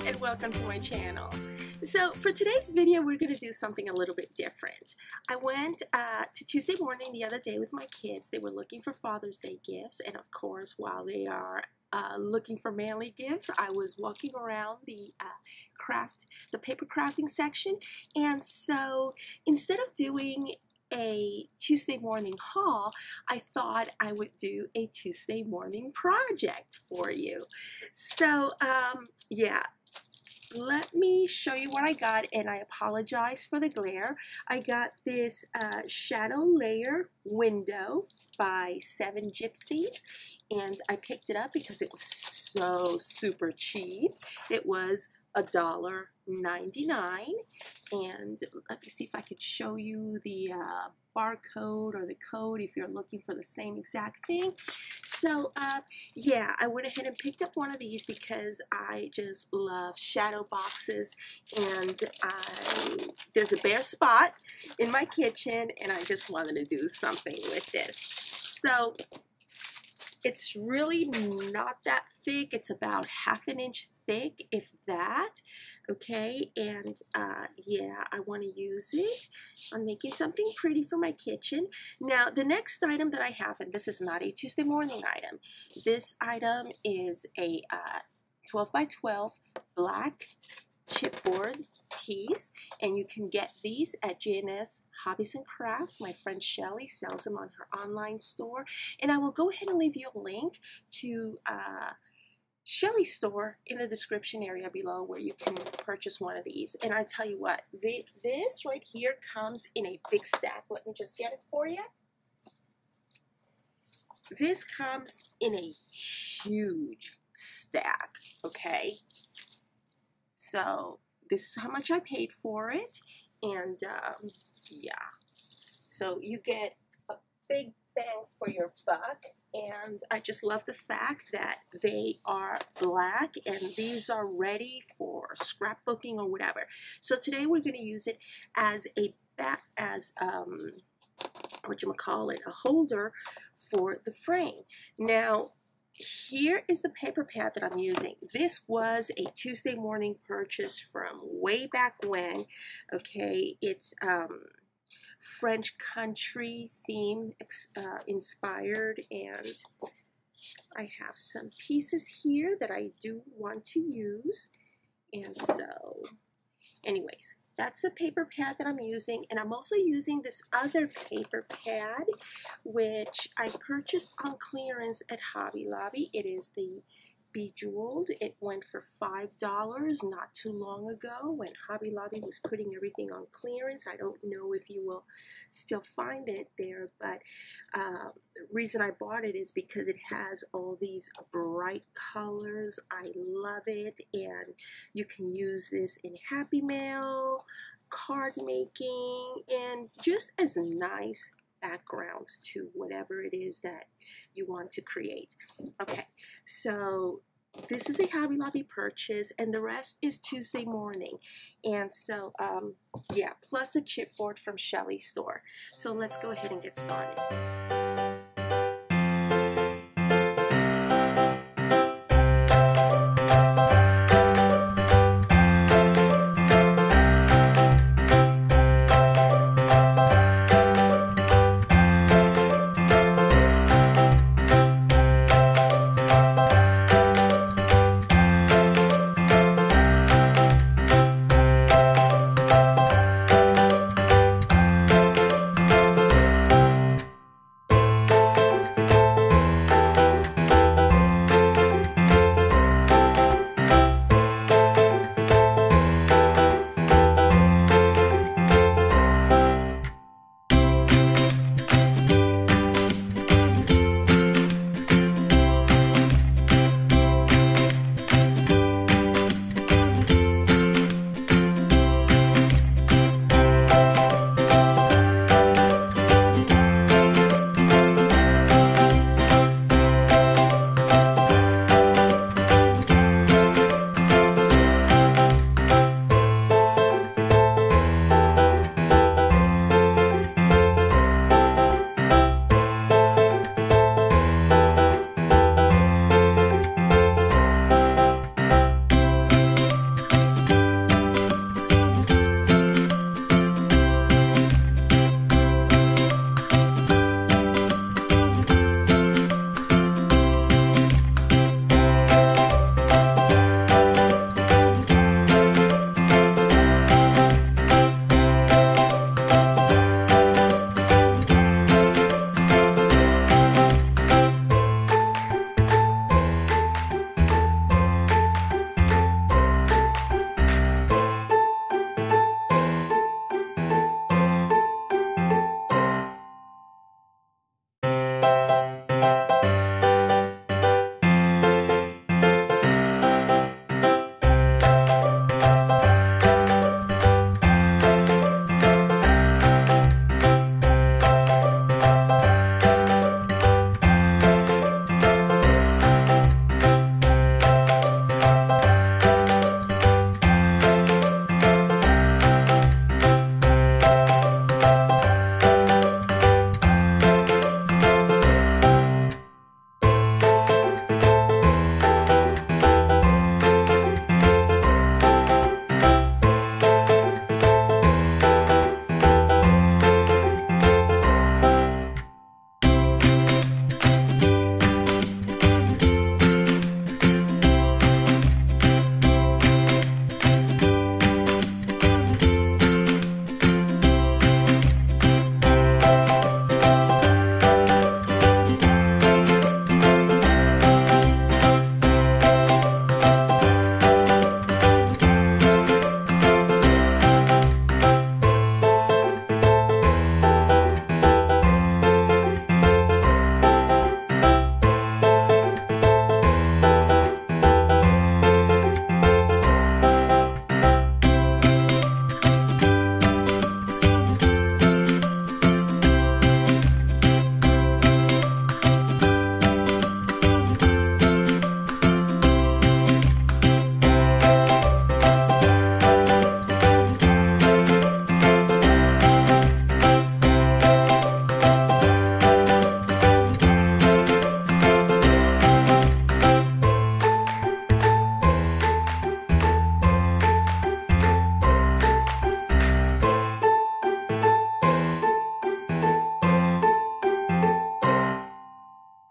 And welcome to my channel. So for today's video, we're going to do something a little bit different. I went to Tuesday morning the other day with my kids. They were looking for Father's Day gifts, and of course, while they are looking for manly gifts, I was walking around the paper crafting section. And so instead of doing a Tuesday morning haul, I thought I would do a Tuesday morning project for you. So yeah, let me show you what I got, and I apologize for the glare. I got this shadow layer window by 7 Gypsies, and I picked it up because it was so super cheap. It was $1.99, and let me see if I could show you the barcode or the code if you're looking for the same exact thing. So yeah, I went ahead and picked up one of these because I just love shadow boxes, and there's a bare spot in my kitchen, and I just wanted to do something with this. So it's really not that thick. It's about ½ an inch thick, if that. Okay, and yeah, I want to use it on making something pretty for my kitchen. Now, the next item that I have, and this is not a Tuesday morning item. This item is a 12 by 12 black chipboard piece, and you can get these at J&S Hobbies and Crafts. My friend Shelly sells them on her online store, and I will go ahead and leave you a link to Shelly's store in the description area below where you can purchase one of these. And I tell you what, this right here comes in a big stack. Let me just get it for you. This comes in a huge stack, okay? So this is how much I paid for it, and yeah, so you get a big bang for your buck. And I just love the fact that they are black, and these are ready for scrapbooking or whatever. So today we're going to use it as a a holder for the frame. Now, here is the paper pad that I'm using. This was a Tuesday morning purchase from way back when. Okay, it's French country theme inspired, and I have some pieces here that I do want to use. And so anyways, that's the paper pad that I'm using, and I'm also using this other paper pad which I purchased on clearance at Hobby Lobby. It is the Bejeweled. It went for $5 not too long ago when Hobby Lobby was putting everything on clearance. I don't know if you will still find it there, but the reason I bought it is because it has all these bright colors. I love it, and you can use this in Happy Mail, card making, and just as nice backgrounds to whatever it is that you want to create. Okay, so this is a Hobby Lobby purchase, and the rest is Tuesday morning. And so yeah, plus a chipboard from Shelly's store. So let's go ahead and get started.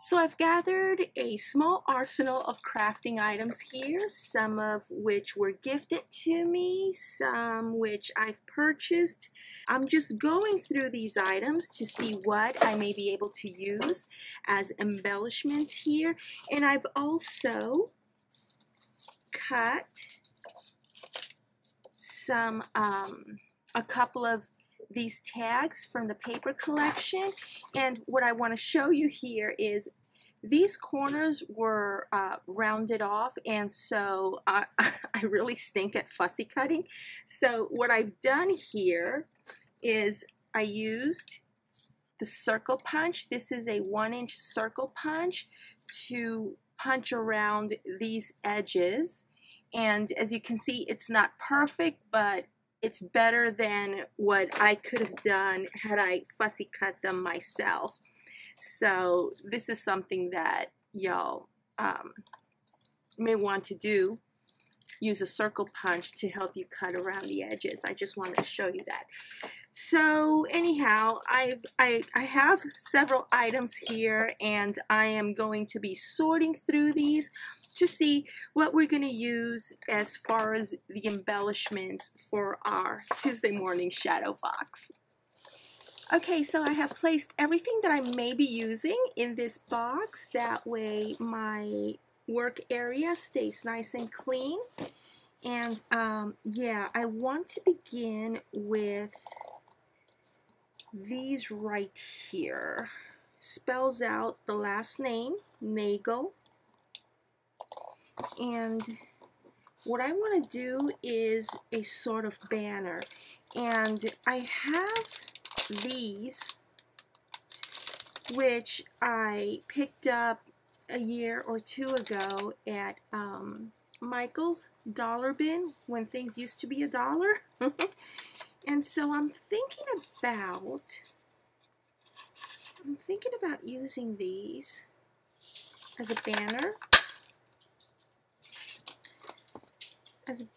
So I've gathered a small arsenal of crafting items here, some of which were gifted to me, some which I've purchased. I'm just going through these items to see what I may be able to use as embellishments here. And I've also cut some, a couple of these tags from the paper collection, and what I want to show you here is these corners were rounded off, and so I really stink at fussy cutting. So what I've done here is I used the circle punch. This is a 1-inch circle punch to punch around these edges, and as you can see, it's not perfect, but it's better than what I could have done had I fussy cut them myself. So this is something that y'all may want to do. Use a circle punch to help you cut around the edges. I just wanted to show you that. So anyhow, I have several items here, and I am going to be sorting through these to see what we're going to use as far as the embellishments for our Tuesday morning shadow box. Okay, so I have placed everything that I may be using in this box. That way my work area stays nice and clean. And yeah, I want to begin with these right here. Spells out the last name, Nagel. And what I want to do is a sort of banner, and I have these which I picked up a year or two ago at Michael's Dollar Bin when things used to be $1. And so I'm thinking about using these as a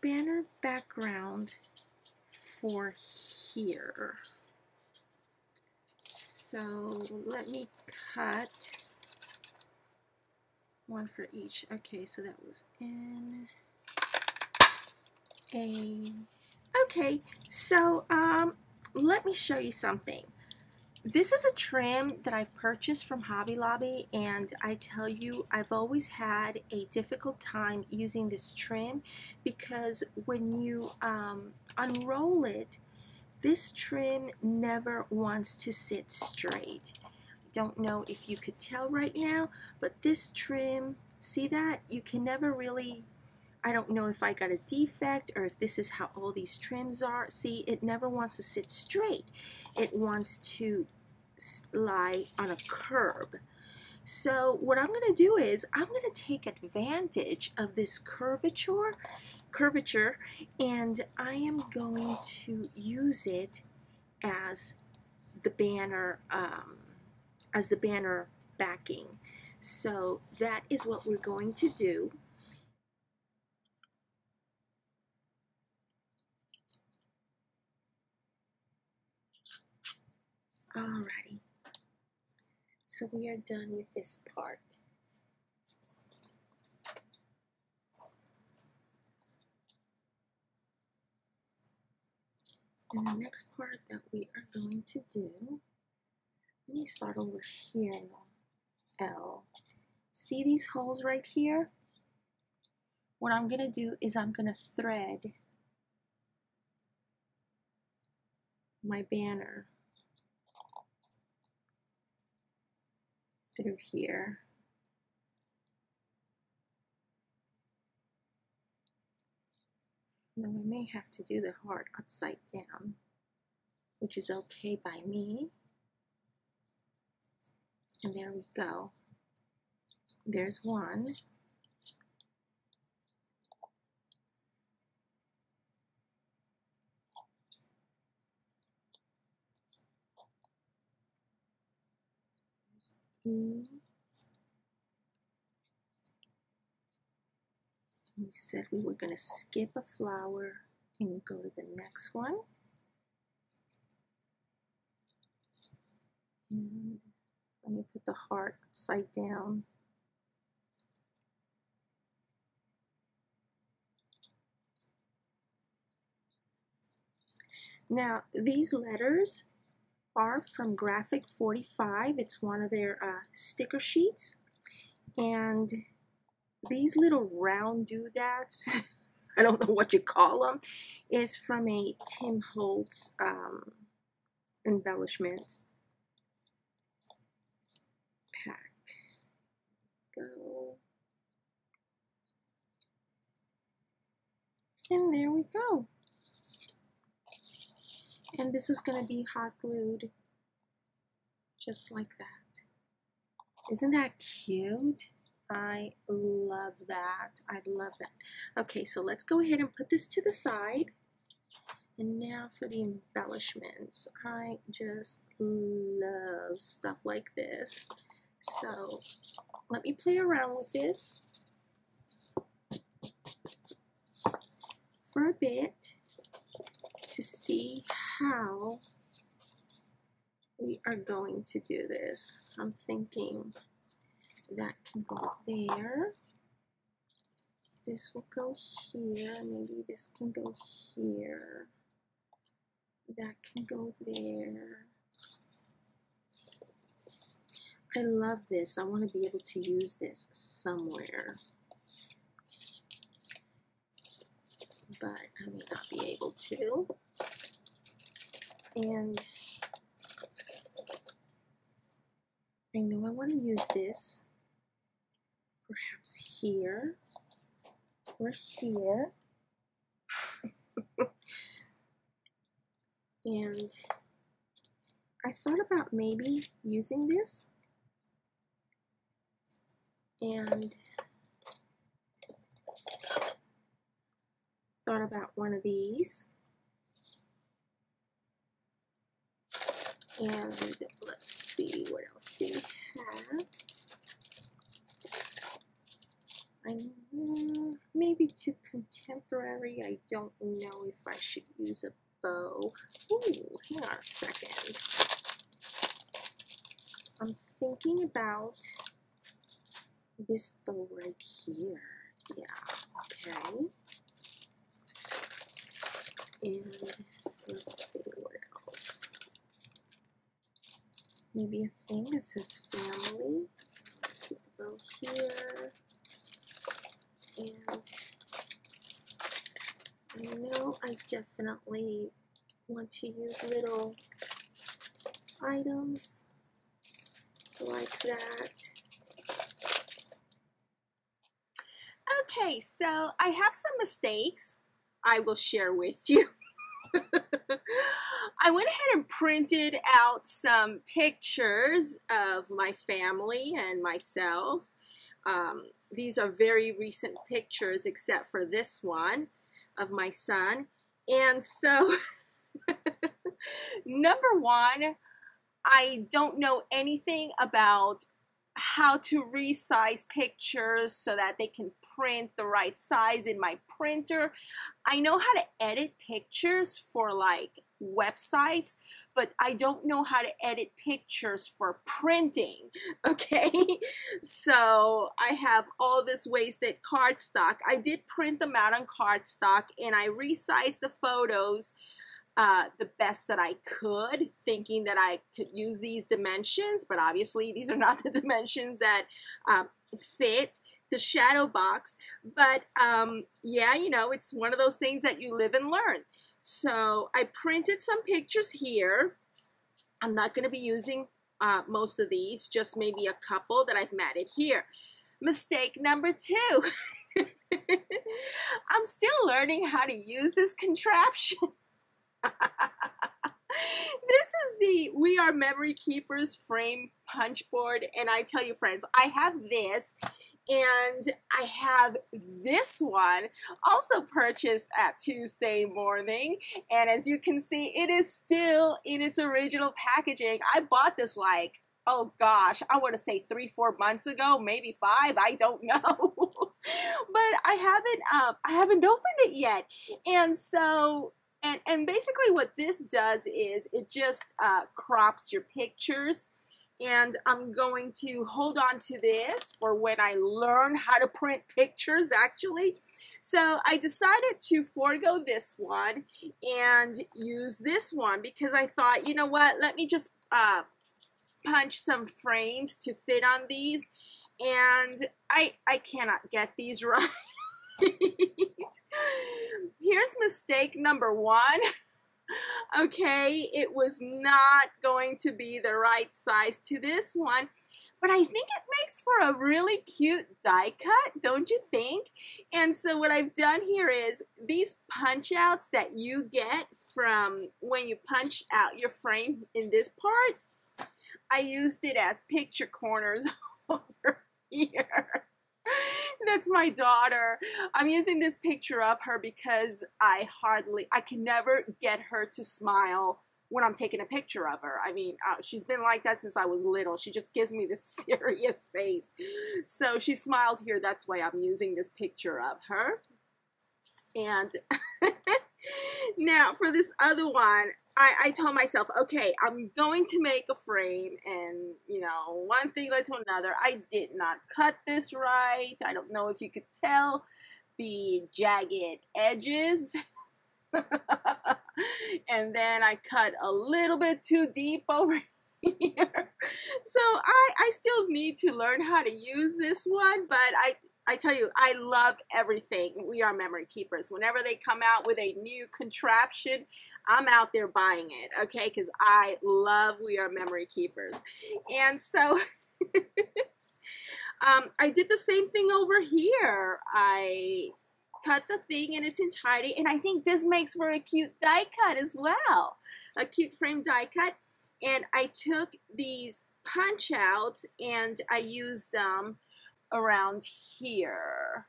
banner background for here. So let me cut one for each. Okay, so that was in a... Okay, so let me show you something. This is a trim that I've purchased from Hobby Lobby, and I tell you, I've always had a difficult time using this trim because when you unroll it, this trim never wants to sit straight. I don't know if you could tell right now, but this trim, see that? You can never really, I don't know if I got a defect or if this is how all these trims are. See, it never wants to sit straight. It wants to lie on a curb. So what I'm going to do is I'm going to take advantage of this curvature, and I am going to use it as the banner backing. So that is what we're going to do. Alrighty, so we are done with this part. And the next part that we are going to do, let me start over here in the L. See these holes right here? What I'm going to do is I'm going to thread my banner through here. Now I may have to do the heart upside down, which is okay by me. And there we go. There's one. There's E. We said we were going to skip a flower and go to the next one. And Let me put the heart upside down. Now, these letters are from Graphic 45. It's one of their sticker sheets. And these little round doodads, I don't know what you call them, is from a Tim Holtz embellishment pack. Go. And there we go. And this is going to be hot glued just like that. Isn't that cute? I love that. I love that. Okay, so let's go ahead and put this to the side. And now for the embellishments. I just love stuff like this. So let me play around with this for a bit to see how we are going to do this. I'm thinking that can go there. This will go here. Maybe this can go here. That can go there. I love this. I want to be able to use this somewhere. But I may not be able to. And I know I want to use this perhaps here or here. And I thought about maybe using this and thought about one of these. And let's see, what else do we have? Maybe too contemporary. I don't know if I should use a bow. Ooh, hang on a second. I'm thinking about this bow right here. Yeah, okay. And let's see what else. Maybe a thing that says family. Put the bow here. And I know I definitely want to use little items like that. Okay, so I have some mistakes I will share with you. I went ahead and printed out some pictures of my family and myself. These are very recent pictures except for this one of my son. And so, number one, I don't know anything about how to resize pictures so that they can print the right size in my printer. I know how to edit pictures for like websites, but I don't know how to edit pictures for printing, okay? So I have all this wasted cardstock. I did print them out on cardstock and I resized the photos the best that I could, thinking that I could use these dimensions, but obviously these are not the dimensions that fit the shadow box. But yeah, you know, it's one of those things that you live and learn. So I printed some pictures here. I'm not going to be using most of these, just maybe a couple that I've matted here. Mistake number two. I'm still learning how to use this contraption. This is the We Are Memory Keepers frame punch board, and I tell you friends, I have this and I have this one also purchased at Tuesday morning, and as you can see, it is still in its original packaging. I bought this like, oh gosh, I want to say 3-4 months ago, maybe 5, I don't know. But I haven't opened it yet. And so and basically what this does is it just crops your pictures And I'm going to hold on to this for when I learn how to print pictures, actually. So I decided to forego this one and use this one because I thought, you know what, let me just punch some frames to fit on these. And I cannot get these right. Here's mistake number one. Okay, it was not going to be the right size to this one, but I think it makes for a really cute die cut, don't you think? And so what I've done here is these punch outs that you get from when you punch out your frame in this part, I used it as picture corners over here. That's my daughter. I'm using this picture of her because I can never get her to smile when I'm taking a picture of her. I mean, she's been like that since I was little. She just gives me this serious face. So she smiled here. That's why I'm using this picture of her. And now for this other one, I told myself, okay, I'm going to make a frame, and you know, one thing led to another. I did not cut this right. I don't know if you could tell the jagged edges. And then I cut a little bit too deep over here. So I still need to learn how to use this one, but I tell you, I love everything We Are Memory Keepers. Whenever they come out with a new contraption, I'm out there buying it, okay? Because I love We Are Memory Keepers. And so I did the same thing over here. I cut the thing in its entirety, and I think this makes for a cute die cut as well. A cute frame die cut. And I took these punch outs and I used them around here,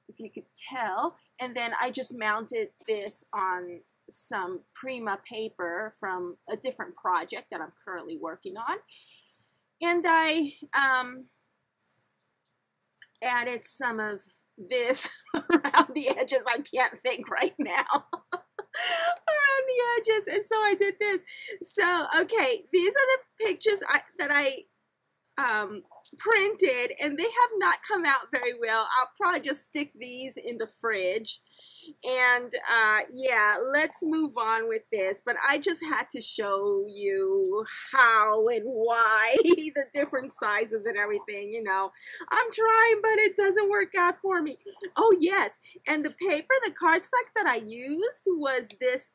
if you could tell, and then I just mounted this on some Prima paper from a different project that I'm currently working on, and I added some of this around the edges. I can't think right now. Around the edges, and so I did this. So okay, these are the pictures that I printed, and they have not come out very well. I'll probably just stick these in the fridge. And yeah, let's move on with this, but I just had to show you how and why the different sizes and everything. You know, I'm trying, but it doesn't work out for me. Oh yes, and the paper, the cardstock that I used was this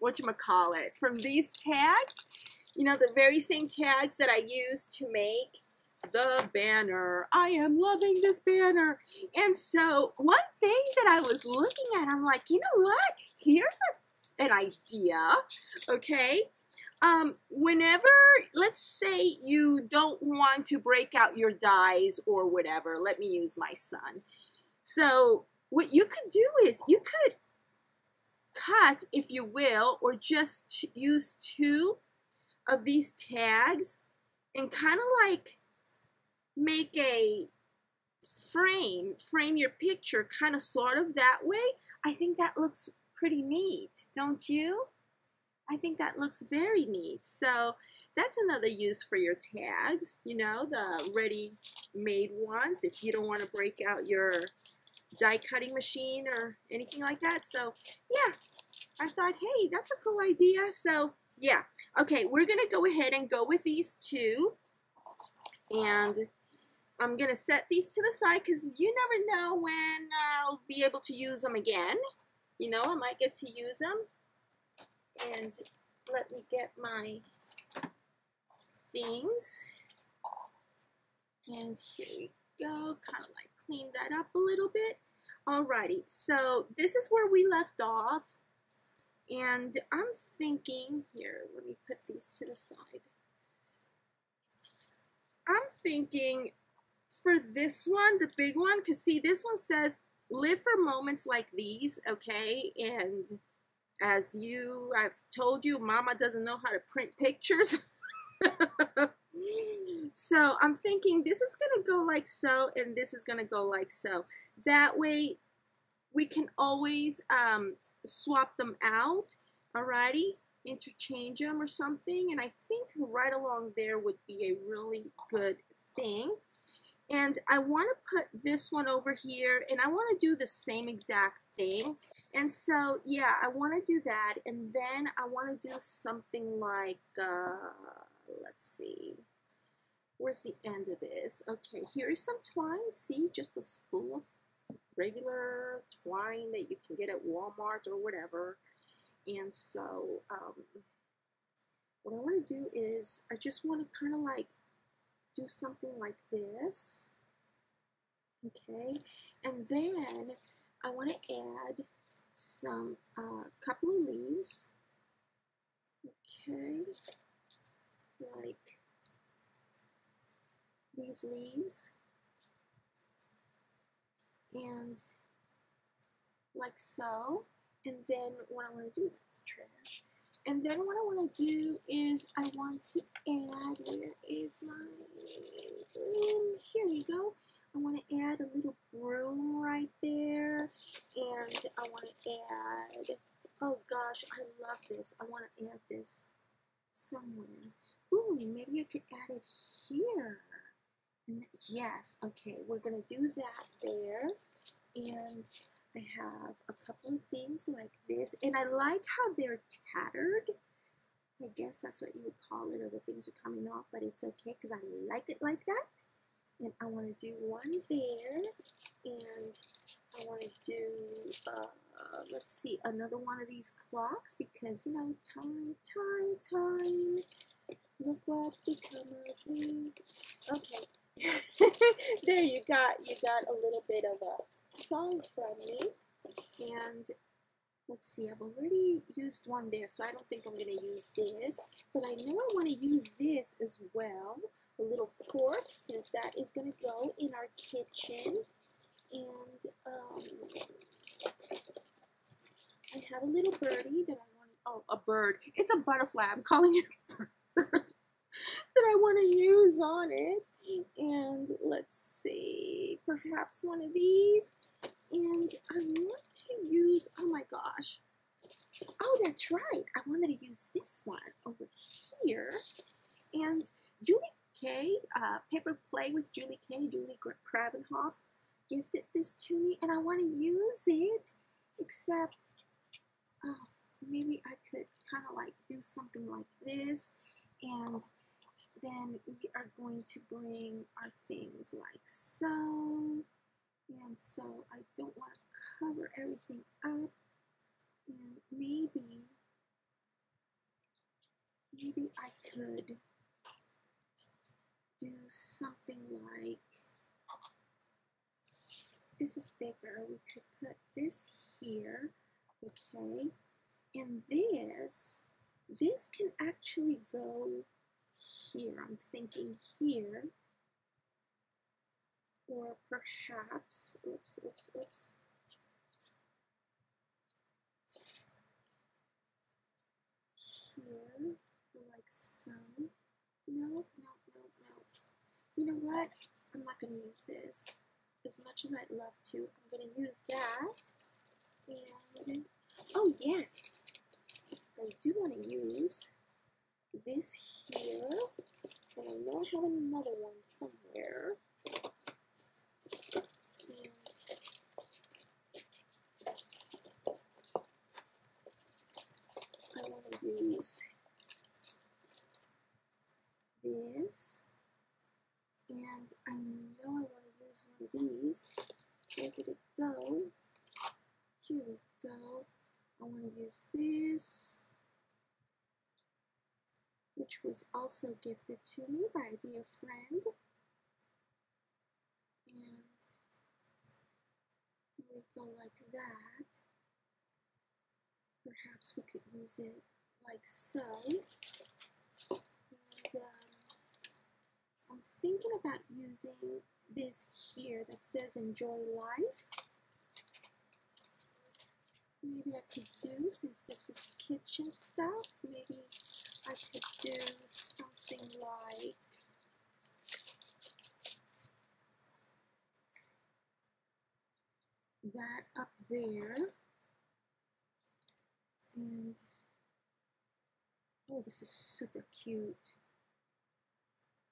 whatchamacallit, from these tags, you know, the very same tags that I used to make the banner. I am loving this banner. And so one thing that I was looking at, I'm like, you know what? Here's an idea, okay? Whenever, let's say you don't want to break out your dies or whatever, let me use my son. So what you could do is you could cut, if you will, or just use two of these tags and kind of like make a frame your picture kind of sort of that way. I think that looks pretty neat, don't you? I think that looks very neat. So that's another use for your tags, you know, the ready-made ones, if you don't want to break out your die cutting machine or anything like that. So yeah, I thought, hey, that's a cool idea. So yeah, okay, we're gonna go ahead and go with these two, and I'm gonna set these to the side because you never know when I'll be able to use them again. You know, I might get to use them. And let me get my things. And here we go, kind of like clean that up a little bit. Alrighty, so this is where we left off. And I'm thinking, here, let me put these to the side. I'm thinking for this one, the big one, because see, this one says, live for moments like these, okay? And as I've told you, Mama doesn't know how to print pictures. So I'm thinking this is going to go like so, and this is going to go like so. That way we can always swap them out, alrighty? interchange them or something, and I think right along there would be a really good thing. And I want to put this one over here, and I want to do the same exact thing. And so, yeah, I want to do that, and then I want to do something like, let's see, where's the end of this? Okay, here is some twine. See, just a spool of regular twine that you can get at Walmart or whatever. And so, what I want to do is, I just want to kind of like do something like this, okay, and then I want to add some couple of leaves, okay, like these leaves, and like so, and then what I want to do, that's trash. And then what I want to do is I want to add, where is my broom? Here we go. I want to add a little broom right there. And I want to add, oh gosh, I love this. I want to add this somewhere. Ooh, maybe I could add it here. And yes, okay, we're going to do that there. And I have a couple of things like this, and I like how they're tattered. I guess that's what you would call it, or the things are coming off, but it's okay because I like it like that. And I want to do one there, and I want to do, let's see, another one of these clocks because, you know, time. Look what's become of me. Okay, there you got a little bit of a song from me. And let's see, I've already used one there, so I don't think I'm going to use this, but I know I want to use this as well, a little fork, since that is going to go in our kitchen. And I have a little birdie that I want, oh, a bird, it's a butterfly, I'm calling it a bird, that I want to use on it. And let's see, perhaps one of these. And I want to use, oh my gosh, oh, that's right, I wanted to use this one over here. And Julie K, Paper Play with Julie K, Julie Krabenhoff, gifted this to me, and I want to use it, except, oh, maybe I could kind of like do something like this, and then we are going to bring our things like so. And so I don't want to cover everything up, and maybe I could do something like, this is bigger, we could put this here, okay, and this can actually go here, I'm thinking here. Or perhaps, oops, here, like so. No. You know what? I'm not going to use this. As much as I'd love to, I'm going to use that. And, oh yes, I do want to use this here. And I know I have another one somewhere. I want to use this, and I know I want to use one of these. Where did it go? Here we go. I want to use this, which was also gifted to me by a dear friend. And here we go like that. Perhaps we could use it like so. And I'm thinking about using this here that says enjoy life. Maybe I could do, since this is kitchen stuff, maybe I could do something like that up there. And Oh, this is super cute.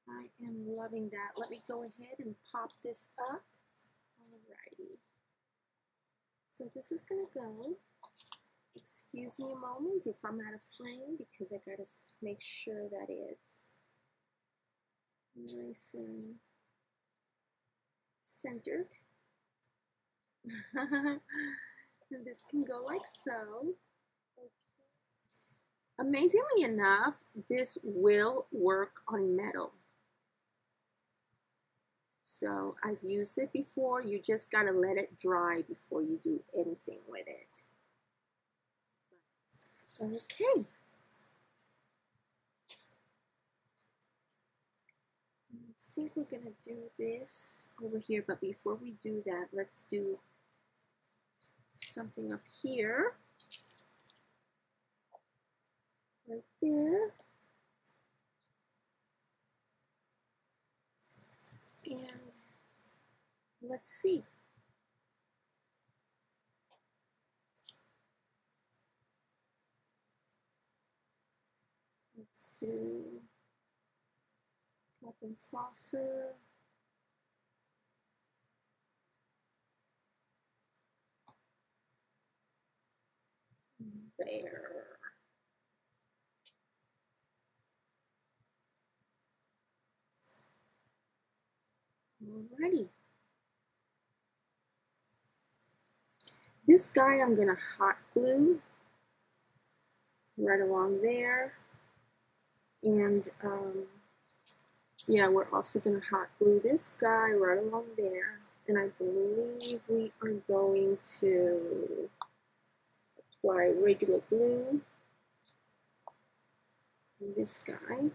I am loving that. Let me go ahead and pop this up. Alrighty. So this is gonna go. Excuse me a moment if I'm out of frame because I gotta make sure that it's nice and centered. And this can go like so. Okay. Amazingly enough, this will work on metal. So I've used it before. You just gotta let it dry before you do anything with it. Okay. I think we're gonna do this over here, but before we do that, let's do something up here. Right there. And let's see. Let's do cup and saucer. There. Alrighty. This guy I'm gonna hot glue right along there. And yeah, we're also gonna hot glue this guy right along there. And I believe we are going to apply regular glue on this guy.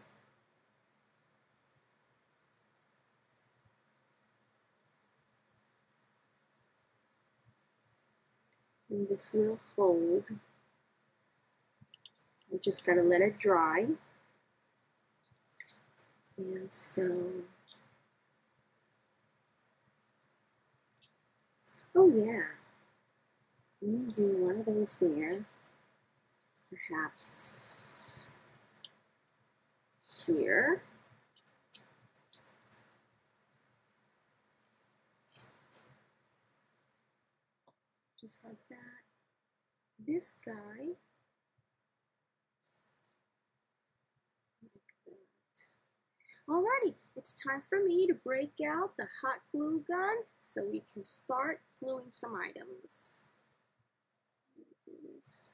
And this will hold. We just gotta let it dry. And so, oh yeah, let me do one of those there. Perhaps here. Just like that. This guy, like that. Alrighty, it's time for me to break out the hot glue gun so we can start gluing some items. Let me do this.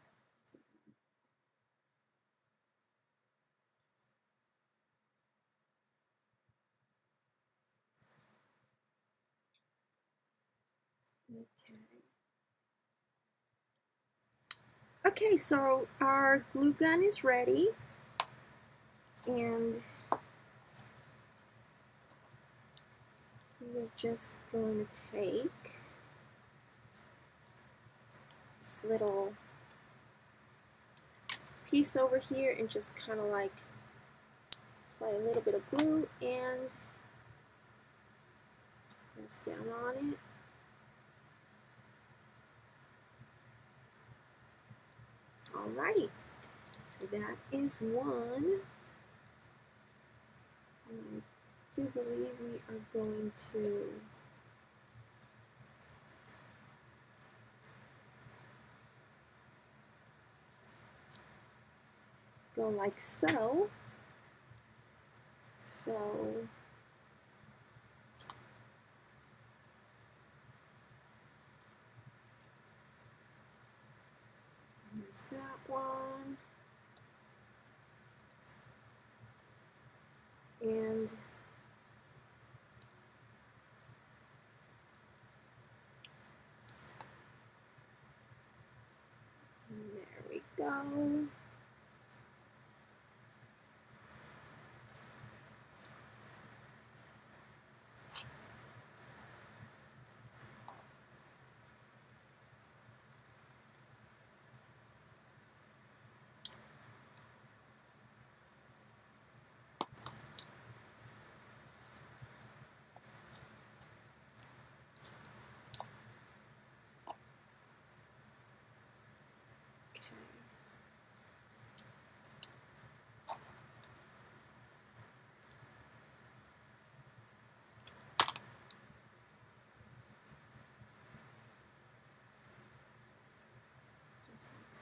Okay. Okay, so our glue gun is ready, and we're just going to take this little piece over here and just kind of like apply a little bit of glue and press down on it. Alrighty, that is one. And I do believe we are going to go like so. So there's that one. And there we go.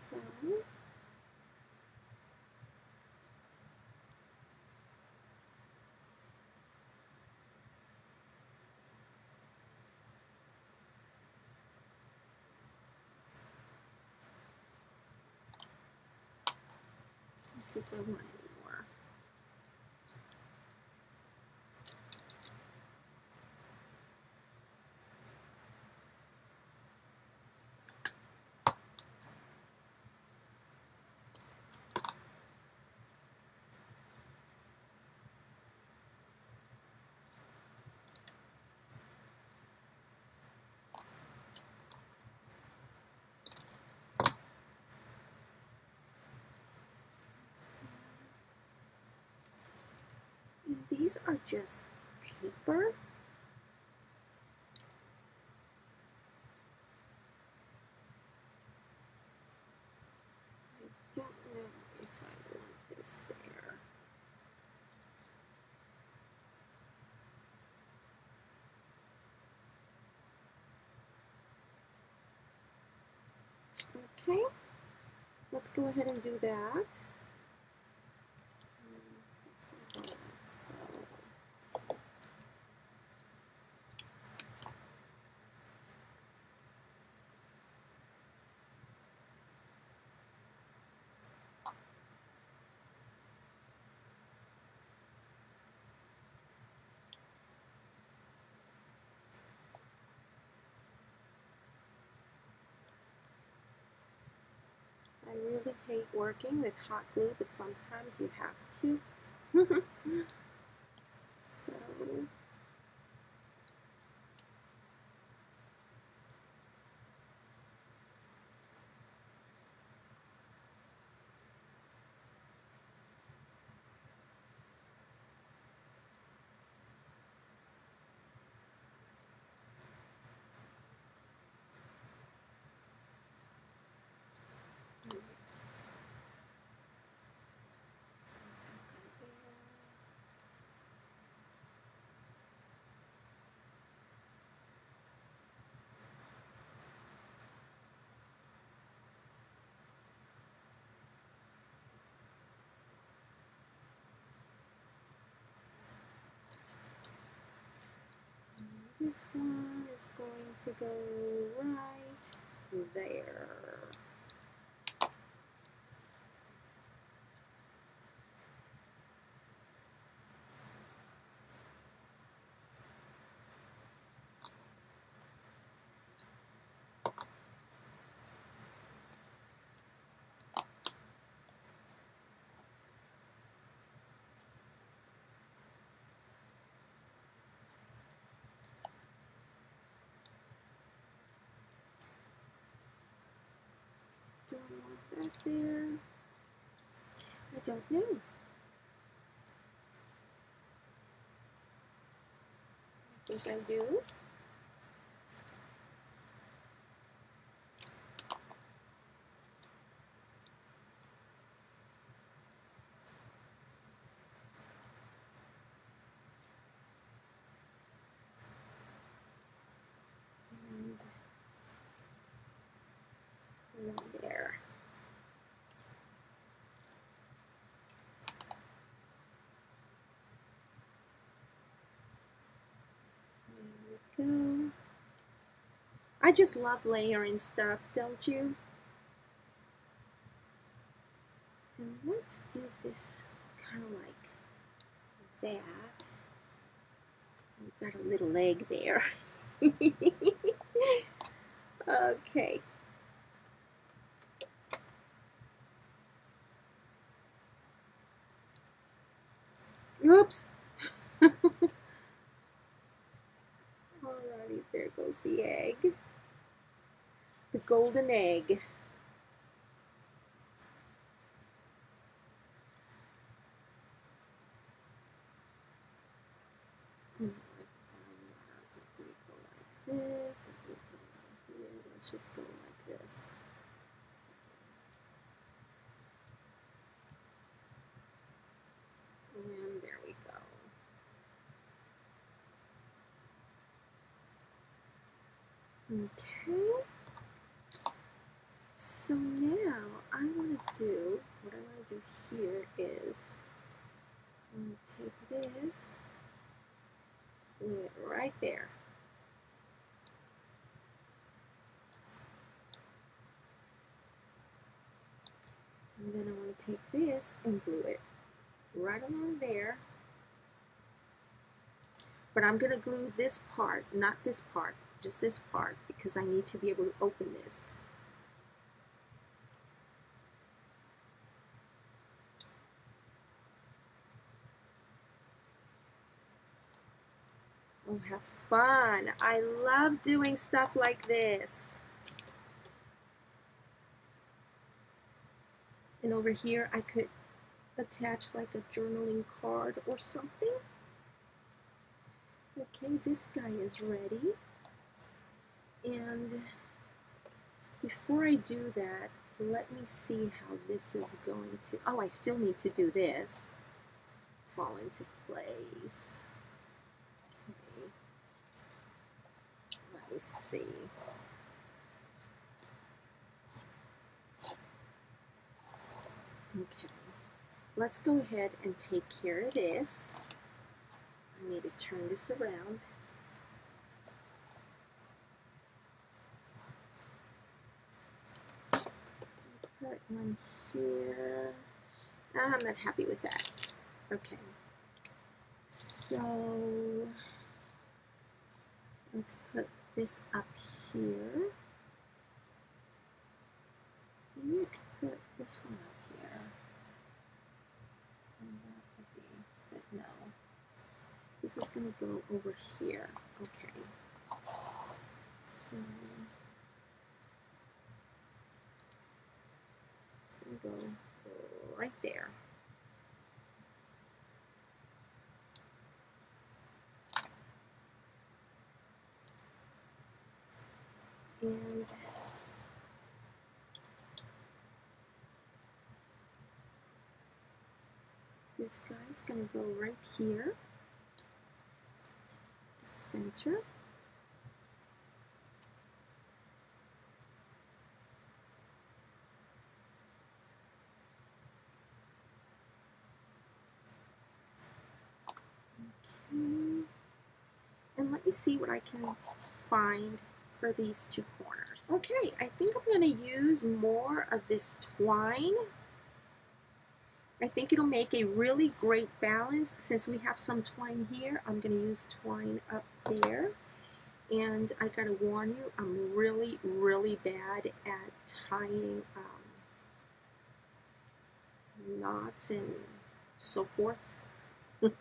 So let's see if I want any more. And these are just paper. I don't know if I want this there. Okay, let's go ahead and do that. Let's go like so. I really hate working with hot glue, but sometimes you have to. So this one's gonna go there. This one is going to go right there. Don't want that there. I don't know. I think I do. And one there. There we go. I just love layering stuff, don't you? And let's do this kind of like that. We've got a little egg there. Okay. Oops. Alrighty, there goes the egg. The golden egg. Do we go like this, or do we go like here? Let's just go like this. And there we go. Okay. So now to do here is I'm going to take this, glue it right there. And then I want to take this and glue it right along there. But I'm going to glue this part, not this part, just this part, because I need to be able to open this. Oh, have fun. I love doing stuff like this. And over here I could attach like a journaling card or something. Okay, this guy is ready. And before I do that, let me see how this is going to, oh, I still need to do this. Fall into place. Okay. Let me see. Okay. Let's go ahead and take care of this. I need to turn this around. Put one here. I'm not happy with that. Okay. So let's put this up here. Maybe we could put this one up here. And that would be, but no. This is going to go over here. Okay. So it's going to go right there. And this guy's going to go right here, the center. Okay. And let me see what I can find for these two corners. Okay, I think I'm going to use more of this twine. I think it'll make a really great balance. Since we have some twine here, I'm going to use twine up there. And I gotta warn you, I'm really, really bad at tying knots and so forth. One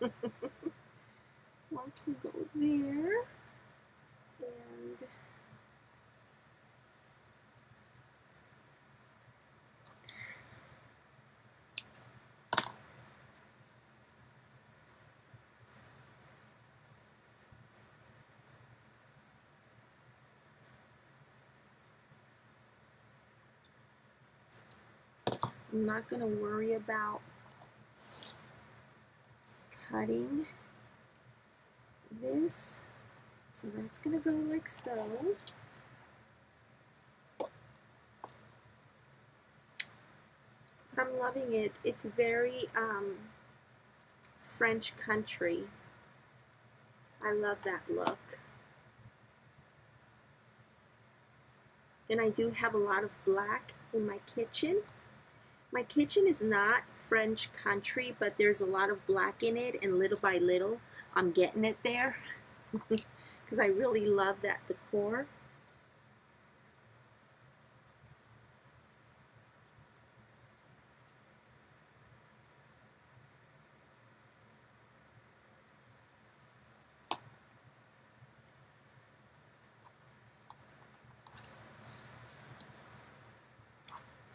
can go there. And I'm not going to worry about cutting this. So that's going to go like so. I'm loving it. It's very French country. I love that look. And I do have a lot of black in my kitchen. My kitchen is not French country, but there's a lot of black in it, and little by little I'm getting it there because I really love that decor.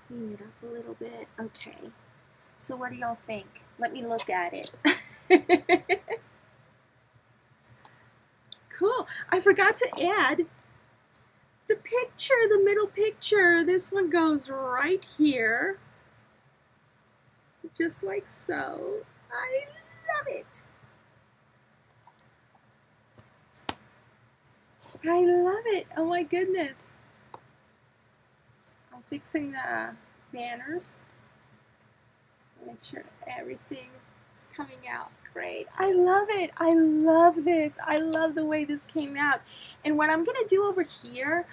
Clean it up a little bit. Okay. So what do y'all think? Let me look at it. Cool. I forgot to add the picture, the middle picture. This one goes right here. Just like so. I love it. I love it. Oh my goodness. I'm fixing the banners. make sure everything is coming out great. I love it. I love this. I love the way this came out. And what I'm gonna do over here,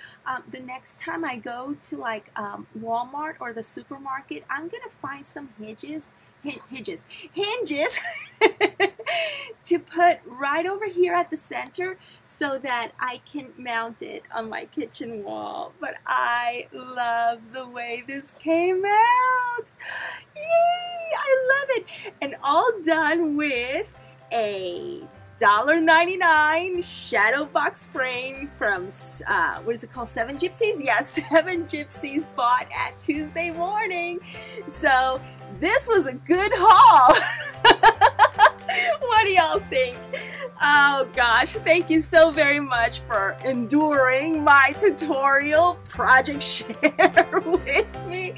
the next time I go to like Walmart or the supermarket, I'm gonna find some hinges to put right over here at the center so that I can mount it on my kitchen wall. But I love the way this came out. Yay! I love it. And all done with a $1.99 shadow box frame from, what is it called, 7 Gypsies? Yes, 7 Gypsies bought at Tuesday morning. So this was a good haul. What do y'all think? Oh gosh, thank you so very much for enduring my tutorial project share with me.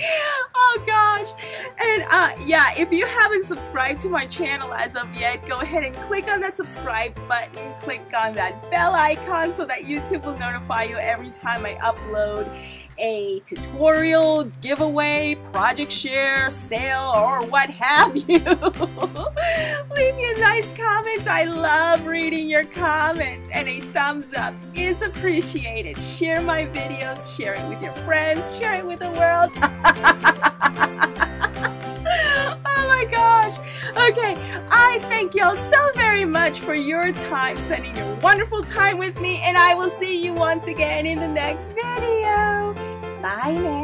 Oh gosh. And yeah, if you haven't subscribed to my channel as of yet, go ahead and click on that subscribe button, click on that bell icon so that YouTube will notify you every time I upload a tutorial, giveaway, project share, sale, or what have you. Leave me a nice comment. I love reading your comments, and a thumbs up is appreciated. Share my videos, share it with your friends, share it with the world. Oh my gosh. Okay, I thank y'all so very much for your time, spending your wonderful time with me, and I will see you once again in the next video. Bye now.